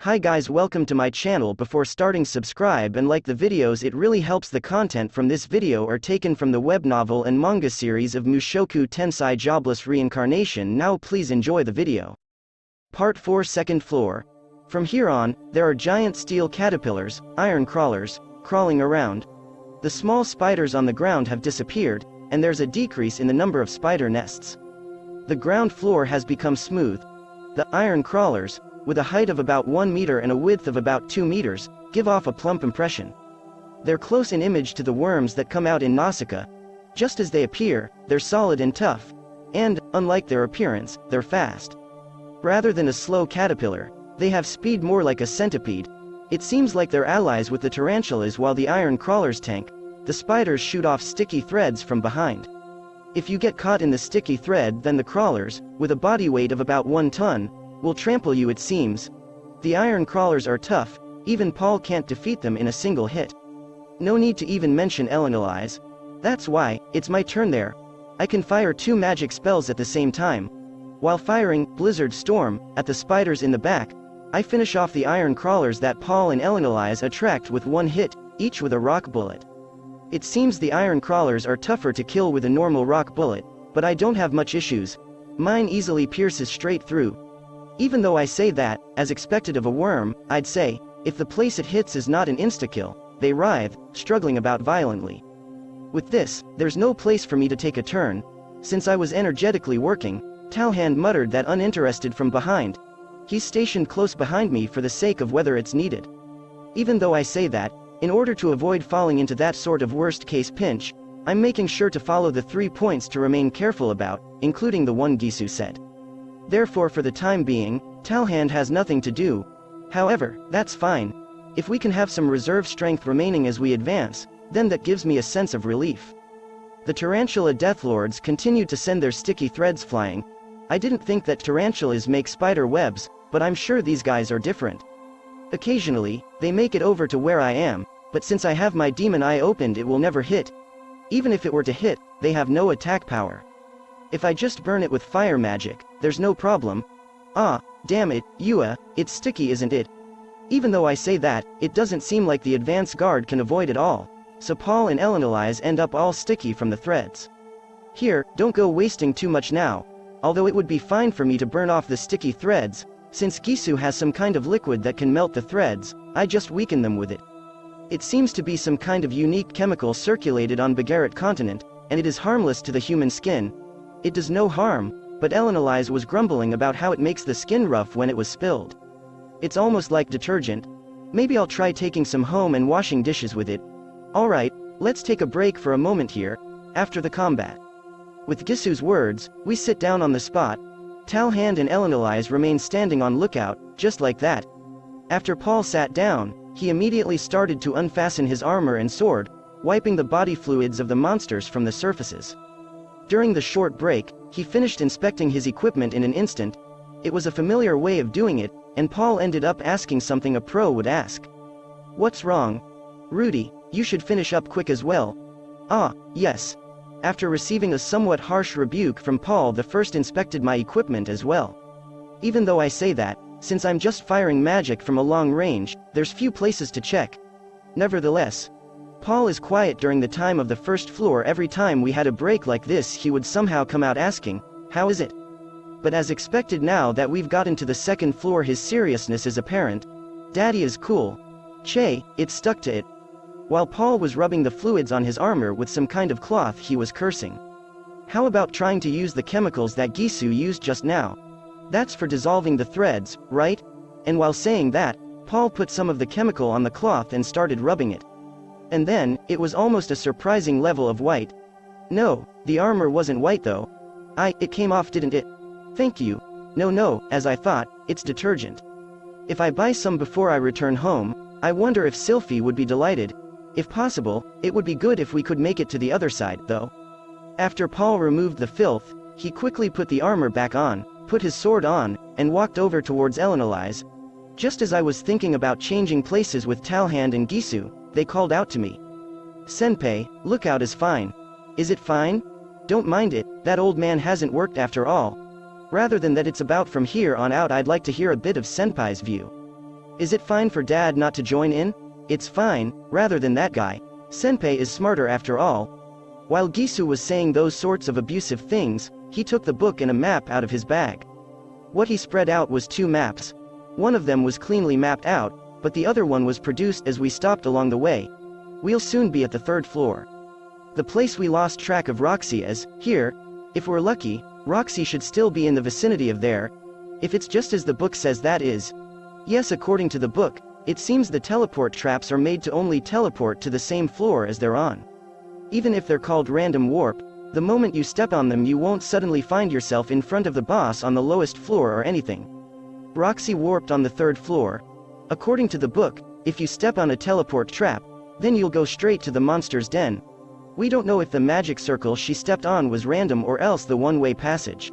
Hi guys, welcome to my channel. Before starting, subscribe and like the videos, it really helps. The content from this video are taken from the web novel and manga series of Mushoku Tensei Jobless Reincarnation. Now please enjoy the video. Part 4, Second Floor. From here on, there are giant steel caterpillars, iron crawlers, crawling around. The small spiders on the ground have disappeared, and there's a decrease in the number of spider nests. The ground floor has become smooth. The iron crawlers, with a height of about 1 meter and a width of about 2 meters, give off a plump impression. They're close in image to the worms that come out in Nausicaa. Just as they appear, they're solid and tough. And, unlike their appearance, they're fast. Rather than a slow caterpillar, they have speed more like a centipede. It seems like they're allies with the tarantulas. While the iron crawlers tank, the spiders shoot off sticky threads from behind. If you get caught in the sticky thread, then the crawlers, with a body weight of about 1 ton, will trample you, it seems. The iron crawlers are tough, even Paul can't defeat them in a single hit. No need to even mention Elinalise. That's why, it's my turn there. I can fire 2 magic spells at the same time. While firing Blizzard Storm at the spiders in the back, I finish off the iron crawlers that Paul and Elinalise attract with 1 hit, each with a rock bullet. It seems the iron crawlers are tougher to kill with a normal rock bullet, but I don't have much issues. Mine easily pierces straight through. Even though I say that, as expected of a worm, I'd say, if the place it hits is not an insta-kill, they writhe, struggling about violently. With this, there's no place for me to take a turn. Since I was energetically working, Talhand muttered that uninterested from behind. He's stationed close behind me for the sake of whether it's needed. Even though I say that, in order to avoid falling into that sort of worst-case pinch, I'm making sure to follow the 3 points to remain careful about, including the one Geese said. Therefore, for the time being, Talhand has nothing to do. However, that's fine. If we can have some reserve strength remaining as we advance, then that gives me a sense of relief. The tarantula deathlords continued to send their sticky threads flying. I didn't think that tarantulas make spider webs, but I'm sure these guys are different. Occasionally, they make it over to where I am, but since I have my demon eye opened, it will never hit. Even if it were to hit, they have no attack power. If I just burn it with fire magic, there's no problem. Ah, damn it, it's sticky, isn't it? Even though I say that, it doesn't seem like the advance guard can avoid it all, so Paul and Elinalise end up all sticky from the threads. Here, don't go wasting too much now, although it would be fine for me to burn off the sticky threads. Since Geese has some kind of liquid that can melt the threads, I just weaken them with it. It seems to be some kind of unique chemical circulated on Bagarat continent, and it is harmless to the human skin. It does no harm, but Elinalise was grumbling about how it makes the skin rough when it was spilled. It's almost like detergent. Maybe I'll try taking some home and washing dishes with it. Alright, let's take a break for a moment here, after the combat. With Geese's words, we sit down on the spot. Talhand and Elinalise remain standing on lookout, just like that. After Paul sat down, he immediately started to unfasten his armor and sword, wiping the body fluids of the monsters from the surfaces. During the short break, he finished inspecting his equipment in an instant. It was a familiar way of doing it, and Paul ended up asking something a pro would ask. What's wrong? Rudy, you should finish up quick as well. Ah, yes. After receiving a somewhat harsh rebuke from Paul, the first inspected my equipment as well. Even though I say that, since I'm just firing magic from a long range, there's few places to check. Nevertheless, Paul is quiet during the time of the first floor. Every time we had a break like this, he would somehow come out asking, "How is it?" But as expected, now that we've gotten to the second floor, his seriousness is apparent. Daddy is cool. Che, it stuck to it. While Paul was rubbing the fluids on his armor with some kind of cloth, he was cursing. How about trying to use the chemicals that Geese used just now? That's for dissolving the threads, right? And while saying that, Paul put some of the chemical on the cloth and started rubbing it. And then, it was almost a surprising level of white. No, the armor wasn't white though. It came off, didn't it? Thank you. No, as I thought, it's detergent. If I buy some before I return home, I wonder if Sylphy would be delighted. If possible, it would be good if we could make it to the other side, though. After Paul removed the filth, he quickly put the armor back on, put his sword on, and walked over towards Elinalise. Just as I was thinking about changing places with Talhand and Geese, they called out to me. Senpai, lookout is fine. Is it fine? Don't mind it, that old man hasn't worked after all. Rather than that, it's about from here on out. I'd like to hear a bit of Senpai's view. Is it fine for Dad not to join in? It's fine, rather than that guy. Senpai is smarter after all. While Gisu was saying those sorts of abusive things, he took the book and a map out of his bag. What he spread out was 2 maps. One of them was cleanly mapped out, but the other one was produced as we stopped along the way. We'll soon be at the 3rd floor. The place we lost track of Roxy is here. If we're lucky, Roxy should still be in the vicinity of there. If it's just as the book says, that is. Yes, according to the book, it seems the teleport traps are made to only teleport to the same floor as they're on. Even if they're called random warp, the moment you step on them you won't suddenly find yourself in front of the boss on the lowest floor or anything. Roxy warped on the 3rd floor. According to the book, if you step on a teleport trap, then you'll go straight to the monster's den. We don't know if the magic circle she stepped on was random or else the one-way passage.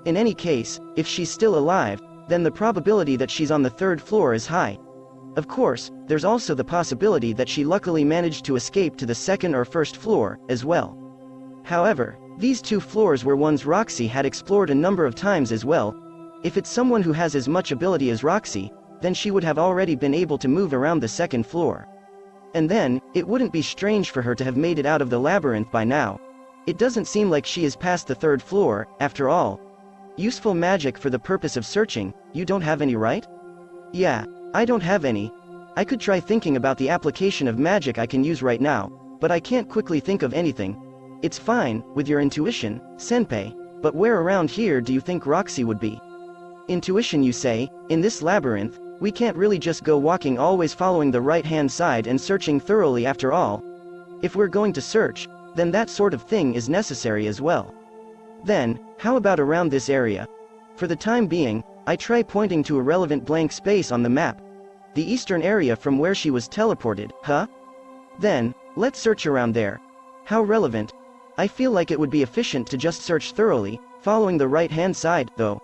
In any case, if she's still alive, then the probability that she's on the 3rd floor is high. Of course, there's also the possibility that she luckily managed to escape to the 2nd or 1st floor, as well. However, these 2 floors were ones Roxy had explored a number of times as well. If it's someone who has as much ability as Roxy, then she would have already been able to move around the 2nd floor. And then, it wouldn't be strange for her to have made it out of the labyrinth by now. It doesn't seem like she is past the 3rd floor, after all. Useful magic for the purpose of searching, you don't have any, right? Yeah, I don't have any. I could try thinking about the application of magic I can use right now, but I can't quickly think of anything. It's fine, with your intuition, Senpai, but where around here do you think Roxy would be? Intuition, you say? In this labyrinth, we can't really just go walking always following the right-hand side and searching thoroughly after all. If we're going to search, then that sort of thing is necessary as well. Then, how about around this area? For the time being, I try pointing to a relevant blank space on the map. The eastern area from where she was teleported, huh? Then, let's search around there. How relevant? I feel like it would be efficient to just search thoroughly, following the right-hand side, though.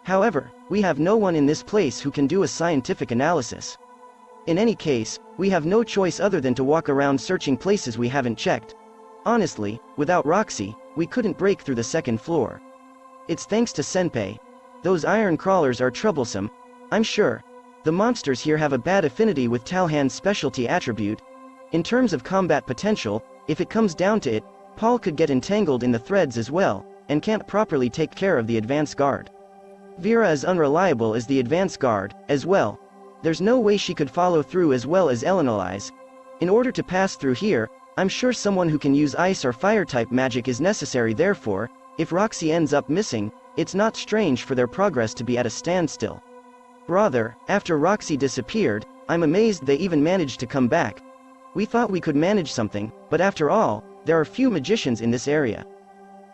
However, we have no one in this place who can do a scientific analysis. In any case, we have no choice other than to walk around searching places we haven't checked. Honestly, without Roxy, we couldn't break through the 2nd floor. It's thanks to Senpai. Those iron crawlers are troublesome, I'm sure. The monsters here have a bad affinity with Talhan's specialty attribute. In terms of combat potential, if it comes down to it, Paul could get entangled in the threads as well, and can't properly take care of the advance guard. Vera is unreliable as the advance guard, as well. There's no way she could follow through as well as Elinalise. In order to pass through here, I'm sure someone who can use ice or fire-type magic is necessary. Therefore, if Roxy ends up missing, it's not strange for their progress to be at a standstill. Rather, after Roxy disappeared, I'm amazed they even managed to come back. We thought we could manage something, but after all, there are few magicians in this area.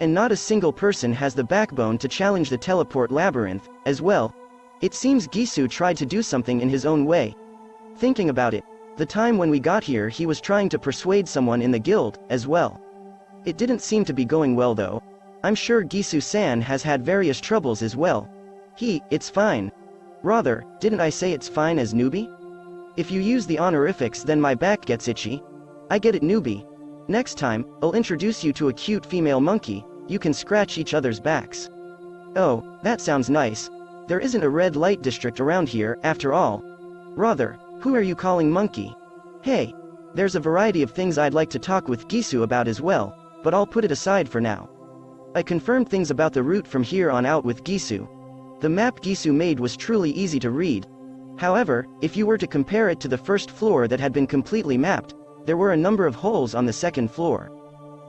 And not a single person has the backbone to challenge the teleport labyrinth, as well. It seems Gisu tried to do something in his own way. Thinking about it, the time when we got here he was trying to persuade someone in the guild, as well. It didn't seem to be going well though. I'm sure Gisu-san has had various troubles as well. It's fine. Rather, didn't I say it's fine as newbie? If you use the honorifics then my back gets itchy. I get it, newbie. Next time, I'll introduce you to a cute female monkey, you can scratch each other's backs. Oh, that sounds nice. There isn't a red light district around here, after all. Rather, who are you calling monkey? Hey, there's a variety of things I'd like to talk with Gisu about as well, but I'll put it aside for now. I confirmed things about the route from here on out with Gisu. The map Gisu made was truly easy to read. However, if you were to compare it to the 1st floor that had been completely mapped, there were a number of holes on the 2nd floor.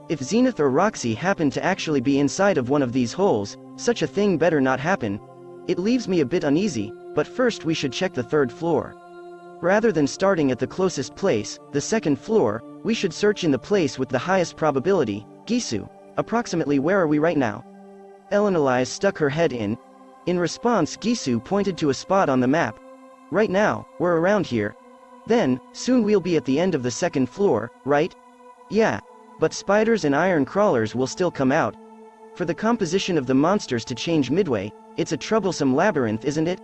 If Zenith or Roxy happened to actually be inside of one of these holes, such a thing better not happen. It leaves me a bit uneasy, but first we should check the 3rd floor. Rather than starting at the closest place, the 2nd floor, we should search in the place with the highest probability. Gisu, approximately where are we right now? Elinalise stuck her head in. In response, Gisu pointed to a spot on the map. Right now, we're around here. Then, soon we'll be at the end of the 2nd floor, right? Yeah. But spiders and iron crawlers will still come out. For the composition of the monsters to change midway, it's a troublesome labyrinth, isn't it?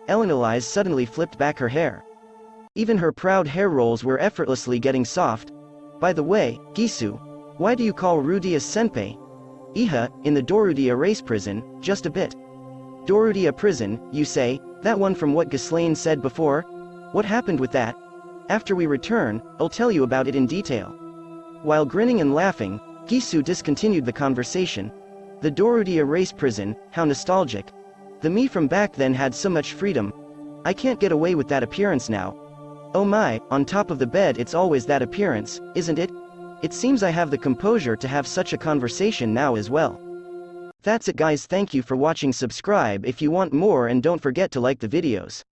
Elinalise suddenly flipped back her hair. Even her proud hair rolls were effortlessly getting soft. By the way, Gisu, why do you call Rudeus senpai? Iha, in the Dorudia race prison, just a bit. Dorudia prison, you say, that one from what Ghislaine said before? What happened with that? After we return, I'll tell you about it in detail. While grinning and laughing, Geese discontinued the conversation. The Dorudia race prison, how nostalgic. The me from back then had so much freedom. I can't get away with that appearance now. Oh my, on top of the bed it's always that appearance, isn't it? It seems I have the composure to have such a conversation now as well. That's it guys, thank you for watching, subscribe if you want more and don't forget to like the videos.